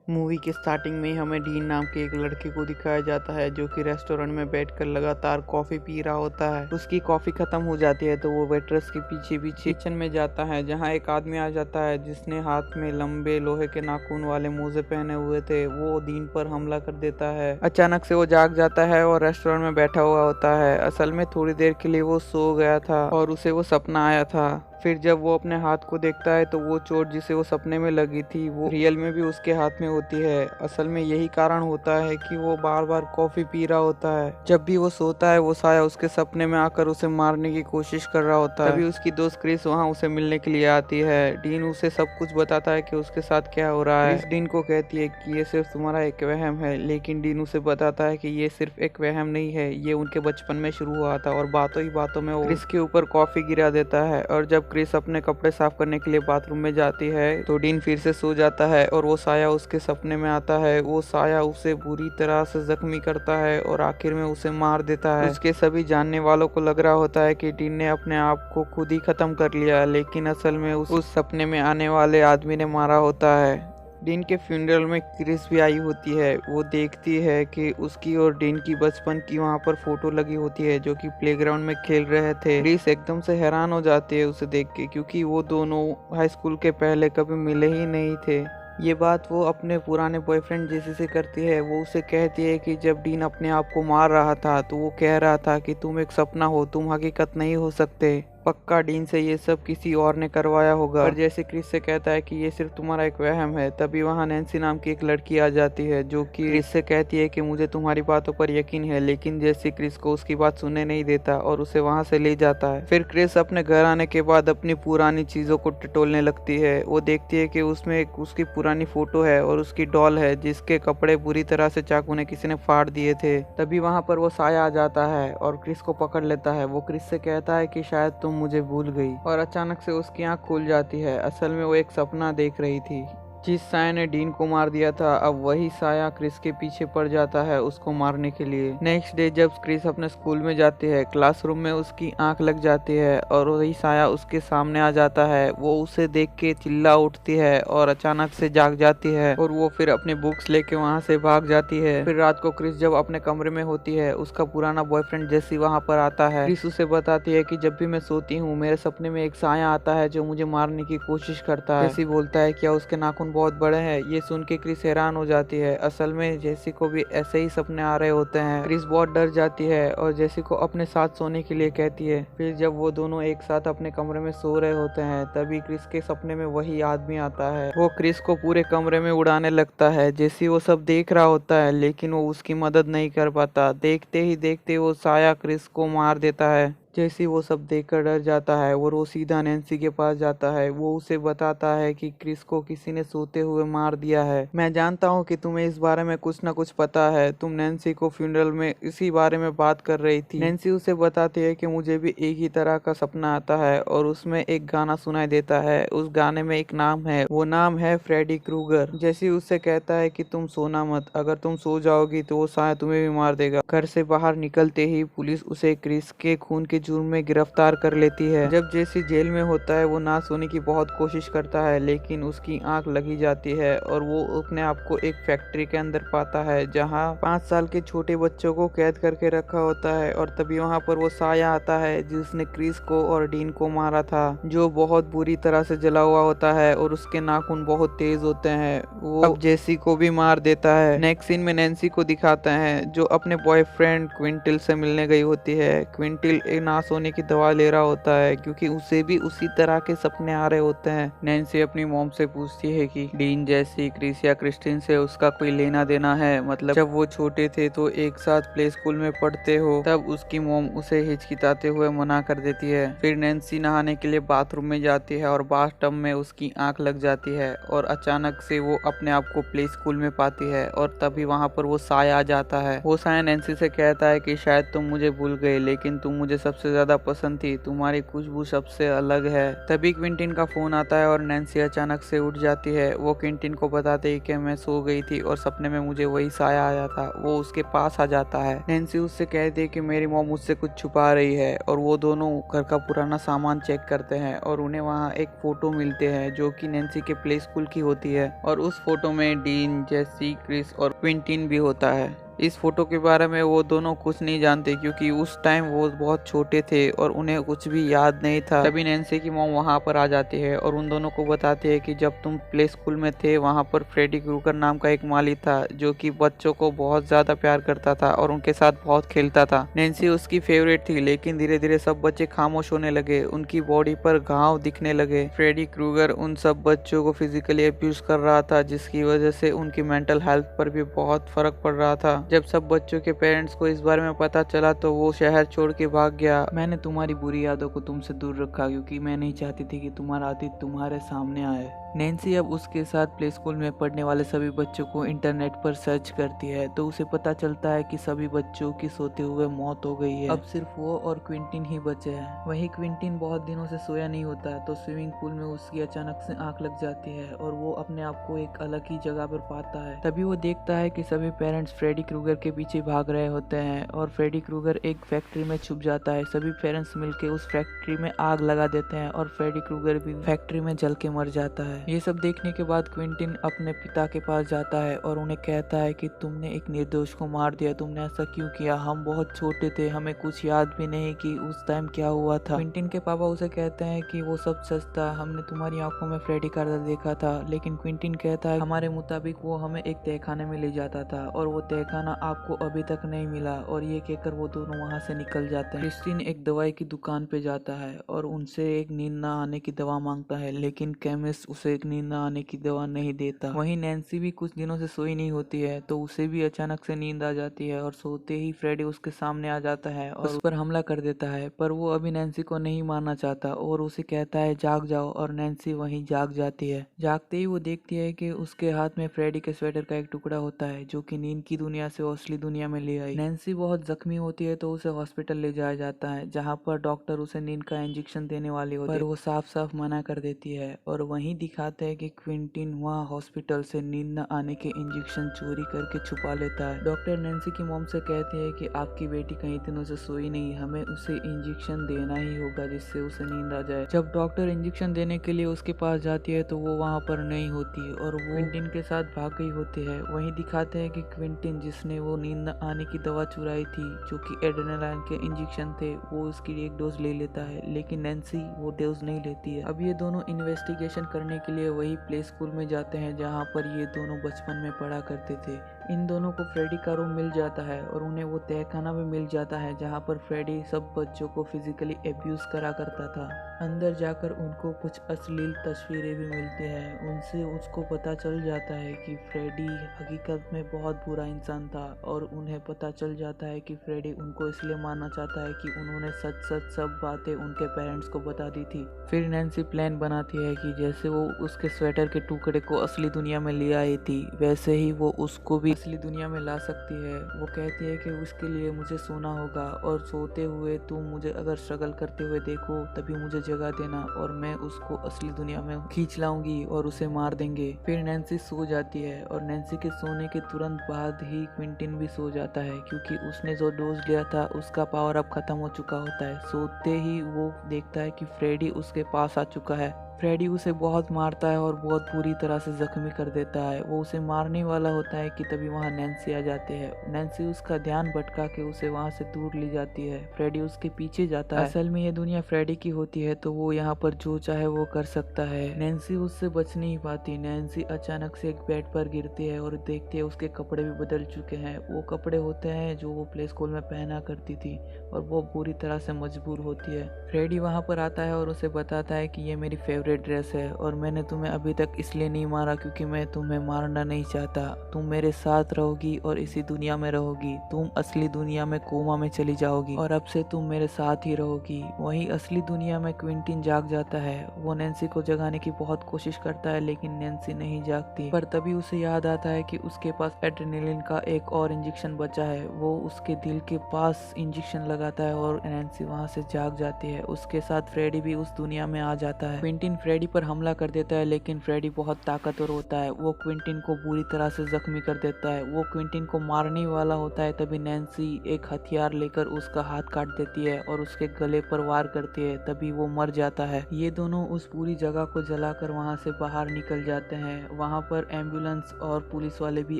Movie के starting में ही हमें डीन नाम के एक लड़के को दिखाया जाता है जो कि रेस्टोरेंट में बैठकर लगातार कॉफी पी रहा होता है। उसकी कॉफी खत्म हो जाती है तो वो वेट्रेस के पीछे पीछे किचन में जाता है जहाँ एक आदमी आ जाता है जिसने हाथ में लंबे लोहे के नाखून वाले मोजे पहने हुए थे। वो डीन पर हमला कर देता है। अचानक से वो जाग जाता है और रेस्टोरेंट में बैठा हुआ होता है। असल में थोड़ी देर के लिए वो सो गया था और उसे वो सपना आया था। फिर जब वो अपने हाथ को देखता है तो वो चोट जिसे वो सपने में लगी थी वो रियल में भी उसके हाथ में होती है। असल में यही कारण होता है कि वो बार बार कॉफी पी रहा होता है। जब भी वो सोता है वो साया उसके सपने में आकर उसे मारने की कोशिश कर रहा होता है। तभी उसकी दोस्त क्रिस वहाँ उसे मिलने के लिए आती है। डीन उसे सब कुछ बताता है कि उसके साथ क्या हो रहा है। क्रिस डीन को कहती है कि ये सिर्फ तुम्हारा एक वहम है, लेकिन डीन उसे बताता है कि ये सिर्फ एक वहम नहीं है, ये उनके बचपन में शुरू हुआ था। और बातों ही बातों में वो क्रिस के ऊपर कॉफी गिरा देता है। और जब क्रिस अपने कपड़े साफ करने के लिए बाथरूम में जाती है तो डीन फिर से सो जाता है और वो साया उसके सपने में आता है। वो साया उसे बुरी तरह से जख्मी करता है और आखिर में उसे मार देता है। उसके सभी जानने वालों को लग रहा होता है कि डीन ने अपने आप को खुद ही खत्म कर लिया, लेकिन असल में उस सपने में आने वाले आदमी ने मारा होता है। डीन के फ्यूनरल में क्रिस भी आई होती है। वो देखती है कि उसकी और डीन की बचपन की वहाँ पर फोटो लगी होती है जो कि प्लेग्राउंड में खेल रहे थे। क्रिस एकदम से हैरान हो जाती है उसे देख के, क्योंकि वो दोनों हाई स्कूल के पहले कभी मिले ही नहीं थे। ये बात वो अपने पुराने बॉयफ्रेंड जेसी से करती है। वो उसे कहती है कि जब डीन अपने आप को मार रहा था तो वो कह रहा था कि तुम एक सपना हो, तुम हकीकत नहीं हो सकते। पक्का डीन से ये सब किसी और ने करवाया होगा। और जैसे क्रिस से कहता है कि ये सिर्फ तुम्हारा एक वहम है, तभी वहाँ नैन्सी नाम की एक लड़की आ जाती है जो कि क्रिस से कहती है कि मुझे तुम्हारी बातों पर यकीन है, लेकिन जैसे क्रिस को उसकी बात सुनने नहीं देता और उसे वहाँ से ले जाता है। फिर क्रिस अपने घर आने के बाद अपनी पुरानी चीजों को टटोलने लगती है। वो देखती है कि उसमें एक उसकी पुरानी फोटो है और उसकी डॉल है जिसके कपड़े बुरी तरह से चाकू ने किसी ने फाड़ दिए थे। तभी वहाँ पर वो साया आ जाता है और क्रिस को पकड़ लेता है। वो क्रिस से कहता है कि शायद तुम मुझे भूल गई। और अचानक से उसकी आंख खुल जाती है। असल में वो एक सपना देख रही थी। जिस साया ने डीन को मार दिया था, अब वही साया क्रिस के पीछे पड़ जाता है उसको मारने के लिए। नेक्स्ट डे जब क्रिस अपने स्कूल में जाती है, क्लासरूम में उसकी आंख लग जाती है और वही साया उसके सामने आ जाता है। वो उसे देख के चिल्ला उठती है और अचानक से जाग जाती है और वो फिर अपनी बुक्स लेके वहाँ से भाग जाती है। फिर रात को क्रिस जब अपने कमरे में होती है, उसका पुराना बॉयफ्रेंड जेसी वहाँ पर आता है। क्रिस उसे बताती है कि जब भी मैं सोती हूँ मेरे सपने में एक साया आता है जो मुझे मारने की कोशिश करता है। जेसी बोलता है क्या उसके नाखून बहुत बड़े हैं? ये सुन के क्रिस हैरान हो जाती है। असल में जेसी को भी ऐसे ही सपने आ रहे होते हैं। क्रिस बहुत डर जाती है और जेसी को अपने साथ सोने के लिए कहती है। फिर जब वो दोनों एक साथ अपने कमरे में सो रहे होते हैं तभी क्रिस के सपने में वही आदमी आता है। वो क्रिस को पूरे कमरे में उड़ाने लगता है। जेसी वो सब देख रहा होता है लेकिन वो उसकी मदद नहीं कर पाता। देखते ही देखते वो साया क्रिस को मार देता है। जैसे वो सब देखकर डर जाता है और वो सीधा नैन्सी के पास जाता है। वो उसे बताता है कि क्रिस को किसी ने सोते हुए मार दिया है। मैं जानता हूँ कि तुम्हें इस बारे में कुछ ना कुछ पता है। तुम नैन्सी को फ्यूनरल में इसी बारे में बात कर रही थी। नैन्सी उसे बताती है कि मुझे भी एक ही तरह का सपना आता है और उसमें एक गाना सुनाई देता है। उस गाने में एक नाम है, वो नाम है फ्रेडी क्रूगर। जैसे उससे कहता है कि तुम सोना मत, अगर तुम सो जाओगी तो वो शायद तुम्हें भी मार देगा। घर से बाहर निकलते ही पुलिस उसे क्रिस के खून के जुर्म में गिरफ्तार कर लेती है। जब जेसी जेल में होता है वो ना सोने की बहुत कोशिश करता है लेकिन उसकी आंख लगी जाती है और वो अपने आप को एक फैक्ट्री के अंदर पाता है जहां 5 साल के छोटे बच्चों को कैद करके रखा होता है। और तभी वहां पर वो साया आता है जिसने क्रिस को और डीन को मारा था, जो बहुत बुरी तरह से जला हुआ होता है और उसके नाखून बहुत तेज होते हैं। वो अब जेसी को भी मार देता है। नेक्स्ट सीन में नैन्सी को दिखाते हैं जो अपने बॉयफ्रेंड क्विंटिल से मिलने गई होती है। क्विंटिल एक ना सोने की दवा ले रहा होता है क्योंकि उसे भी उसी तरह के सपने आ रहे होते हैं। नैन्सी अपनी मॉम से पूछती है कि डीन, जैसी, क्रिस या क्रिस्टिन से उसका कोई लेना देना है? मतलब जब वो छोटे थे तो एक साथ प्ले स्कूल में पढ़ते हो। तब उसकी मॉम उसे हिचकिताते हुए मना कर देती है। फिर नैन्सी नहाने के लिए बाथरूम में जाती है और बाथटब में उसकी आंख लग जाती है और अचानक से वो अपने आप को प्ले स्कूल में पाती है और तभी वहाँ पर वो साया आ जाता है। वो साया नैन्सी से कहता है कि शायद तुम मुझे भूल गए लेकिन तुम मुझे सबसे सबसे ज्यादा पसंद थी, तुम्हारी खुशबू सबसे अलग है। तभी क्विंटीन का फोन आता है और नैन्सी अचानक से उठ जाती है। वो क्विंटीन को बताते ही कि मैं सो गई थी और सपने में मुझे वही साया आया था। वो उसके पास आ जाता है। नैन्सी उससे कहती है कि मेरी मॉम मुझसे कुछ छुपा रही है और वो दोनों घर का पुराना सामान चेक करते हैं और उन्हें वहाँ एक फोटो मिलते हैं जो कि नैन्सी के प्ले स्कूल की होती है और उस फोटो में डीन, जेसी, क्रिस और क्विंटीन भी होता है। इस फोटो के बारे में वो दोनों कुछ नहीं जानते क्योंकि उस टाइम वो बहुत छोटे थे और उन्हें कुछ भी याद नहीं था। तभी नैन्सी की मॉम वहाँ पर आ जाती है और उन दोनों को बताती है कि जब तुम प्ले स्कूल में थे वहाँ पर फ्रेडी क्रूगर नाम का एक माली था जो कि बच्चों को बहुत ज्यादा प्यार करता था और उनके साथ बहुत खेलता था। नैन्सी उसकी फेवरेट थी, लेकिन धीरे धीरे सब बच्चे खामोश होने लगे, उनकी बॉडी पर घाव दिखने लगे। फ्रेडी क्रूगर उन सब बच्चों को फिजिकली अब्यूज कर रहा था जिसकी वजह से उनकी मेंटल हेल्थ पर भी बहुत फर्क पड़ रहा था। जब सब बच्चों के पेरेंट्स को इस बारे में पता चला तो वो शहर छोड़ के भाग गया। मैंने तुम्हारी बुरी यादों को तुमसे दूर रखा क्योंकि मैं नहीं चाहती थी कि तुम्हारा अतीत तुम्हारे सामने आए। नैन्सी अब उसके साथ प्ले स्कूल में पढ़ने वाले सभी बच्चों को इंटरनेट पर सर्च करती है तो उसे पता चलता है कि सभी बच्चों की सोते हुए मौत हो गई है। अब सिर्फ वो और क्विंटीन ही बचे हैं। वहीं क्विंटीन बहुत दिनों से सोया नहीं होता तो स्विमिंग पूल में उसकी अचानक से आंख लग जाती है और वो अपने आप को एक अलग ही जगह पर पाता है। तभी वो देखता है कि सभी पेरेंट्स फ्रेडी क्रूगर के पीछे भाग रहे होते हैं और फ्रेडी क्रूगर एक फैक्ट्री में छुप जाता है। सभी पेरेंट्स मिलकर उस फैक्ट्री में आग लगा देते हैं और फ्रेडी क्रूगर भी फैक्ट्री में जल के मर जाता है। ये सब देखने के बाद क्विंटीन अपने पिता के पास जाता है और उन्हें कहता है कि तुमने एक निर्दोष को मार दिया, तुमने ऐसा क्यों किया? हम बहुत छोटे थे, हमें कुछ याद भी नहीं कि उस टाइम क्या हुआ था। क्विंटीन के पापा उसे कहते हैं कि वो सब सच था, हमने तुम्हारी आंखों में फ्रेडी का दर्द देखा था। लेकिन क्विंटीन कहता है हमारे मुताबिक वो हमें एक तहखाने में ले जाता था और वो तहखाना आपको अभी तक नहीं मिला। और ये कहकर वो दोनों वहाँ से निकल जाते हैं। क्रिस्टीन एक दवाई की दुकान पे जाता है और उनसे एक नींद न आने की दवा मांगता है, लेकिन केमिस्ट उसे एक नींद न आने की दवा नहीं देता। वहीं नैन्सी भी कुछ दिनों से सोई नहीं होती है तो उसे भी अचानक से नींद आ जाती है और सोते ही फ्रेडी उसके सामने आ जाता है और उस पर हमला कर देता है। पर वो अभी नैन्सी को नहीं मारना चाहता और उसे कहता है जाग जाओ और नैन्सी वहीं जाग जाती है। जागते ही वो देखती है कि उसके हाथ में फ्रेडी के स्वेटर का एक टुकड़ा होता है जो कि नींद की दुनिया से असली दुनिया में ले आई। नैन्सी बहुत जख्मी होती है तो उसे हॉस्पिटल ले जाया जाता है जहाँ पर डॉक्टर उसे नींद का इंजेक्शन देने वाली होती है, पर वो साफ साफ मना कर देती है। और वहीं दिखाते हैं कि क्विंटीन वहाँ हॉस्पिटल से नींद न आने के इंजेक्शन चोरी करके छुपा लेता है। डॉक्टर नैन्सी की मॉम से कहते हैं कि आपकी बेटी कई दिनों से सोई नहीं, हमें उसे इंजेक्शन देना ही होगा जिससे उसे नींद आ जाए। जब डॉक्टर इंजेक्शन देने के लिए उसके पास जाती है तो वो वहाँ पर नहीं होती और वो क्विंटीन के साथ भाग गई होती है। वहीं दिखाते हैं कि क्विंटीन जिसने वो नींद न आने की दवा चुराई थी जो कि एड्रेनालाइन के इंजेक्शन थे, वो उसकी एक डोज ले लेता है, लेकिन नैन्सी वो डोज नहीं लेती है। अब ये दोनों इन्वेस्टिगेशन करने के लिए वही प्ले स्कूल में जाते हैं जहाँ पर ये दोनों बचपन में पढ़ा करते थे। इन दोनों को फ्रेडी का रूम मिल जाता है और उन्हें वो तहखाना भी मिल जाता है जहाँ पर फ्रेडी सब बच्चों को फिजिकली एब्यूज करा करता था। अंदर जाकर उनको कुछ अश्लील तस्वीरें भी मिलती हैं। उनसे उसको पता चल जाता है कि फ्रेडी हकीकत में बहुत बुरा इंसान था और उन्हें पता चल जाता है कि फ्रेडी उनको इसलिए मारना चाहता है कि उन्होंने सच सच सब बातें उनके पेरेंट्स को बता दी थी। फिर नैन्सी प्लान बनाती है कि जैसे वो उसके स्वेटर के टुकड़े को असली दुनिया में ले आई थी वैसे ही वो उसको भी असली दुनिया में ला सकती है। वो कहती है कि उसके लिए मुझे सोना होगा और सोते हुए तुम मुझे अगर स्ट्रगल करते हुए देखो तभी मुझे जगह देना और मैं उसको असली दुनिया में खींच लाऊंगी और उसे मार देंगे। फिर नैन्सी सो जाती है और नैन्सी के सोने के तुरंत बाद ही क्विंटीन भी सो जाता है क्योंकि उसने जो डोज लिया था उसका पावर अब खत्म हो चुका होता है। सोते ही वो देखता है कि फ्रेडी उसके पास आ चुका है। फ्रेडी उसे बहुत मारता है और बहुत बुरी तरह से जख्मी कर देता है। वो उसे मारने वाला होता है कि तभी वहाँ नैन्सी आ जाते हैं। नैन्सी उसका ध्यान भटका के उसे वहाँ से दूर ले जाती है। फ्रेडी उसके पीछे जाता है। असल में ये दुनिया फ्रेडी की होती है तो वो यहाँ पर जो चाहे वो कर सकता है। नैन्सी उससे बच नहीं पाती। नैन्सी अचानक से एक बेड पर गिरती है और देखती है उसके कपड़े भी बदल चुके हैं। वो कपड़े होते हैं जो वो प्ले स्कूल में पहना करती थी और वो बुरी तरह से मजबूर होती है। फ्रेडी वहाँ पर आता है और उसे बताता है कि ये मेरी फेवरेट फेवरेट ड्रेस है और मैंने तुम्हें अभी तक इसलिए नहीं मारा क्योंकि मैं तुम्हें मारना नहीं चाहता। तुम मेरे साथ रहोगी और इसी दुनिया में रहोगी। तुम असली दुनिया में कोमा में चली जाओगी और अब से तुम मेरे साथ ही रहोगी। वहीं असली दुनिया में क्विंटीन जाग जाता है। वो नैन्सी को जगाने की बहुत कोशिश करता है लेकिन नैन्सी नहीं जागती। पर तभी उसे याद आता है कि उसके पास एड्रेनलिन का एक और इंजेक्शन बचा है। वो उसके दिल के पास इंजेक्शन लगाता है और नैन्सी वहां से जाग जाती है। उसके साथ फ्रेडी भी उस दुनिया में आ जाता है। क्विंटीन फ्रेडी पर हमला कर देता है लेकिन फ्रेडी बहुत ताकतवर होता है। वो क्विंटीन को बुरी तरह से जख्मी कर देता है। वो क्विंटीन को मारने वाला होता है तभी नैन्सी एक हथियार लेकर उसका हाथ काट देती है और उसके गले पर वार करती है। तभी वो मर जाता है। ये दोनों उस पूरी जगह को जलाकर वहां से बाहर निकल जाते हैं। वहां पर एम्बुलेंस और पुलिस वाले भी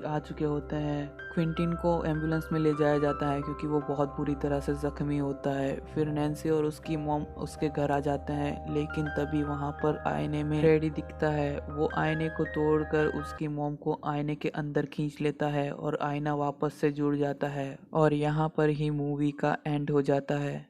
आ चुके होते हैं। क्विंटीन को एम्बुलेंस में ले जाया जाता है क्योंकि वो बहुत बुरी तरह से जख्मी होता है। फिर नैन्सी और उसकी मॉम उसके घर आ जाते हैं लेकिन तभी वहां पर आईने में फ्रेडी दिखता है। वो आईने को तोड़कर उसकी मॉम को आईने के अंदर खींच लेता है और आईना वापस से जुड़ जाता है और यहाँ पर ही मूवी का एंड हो जाता है।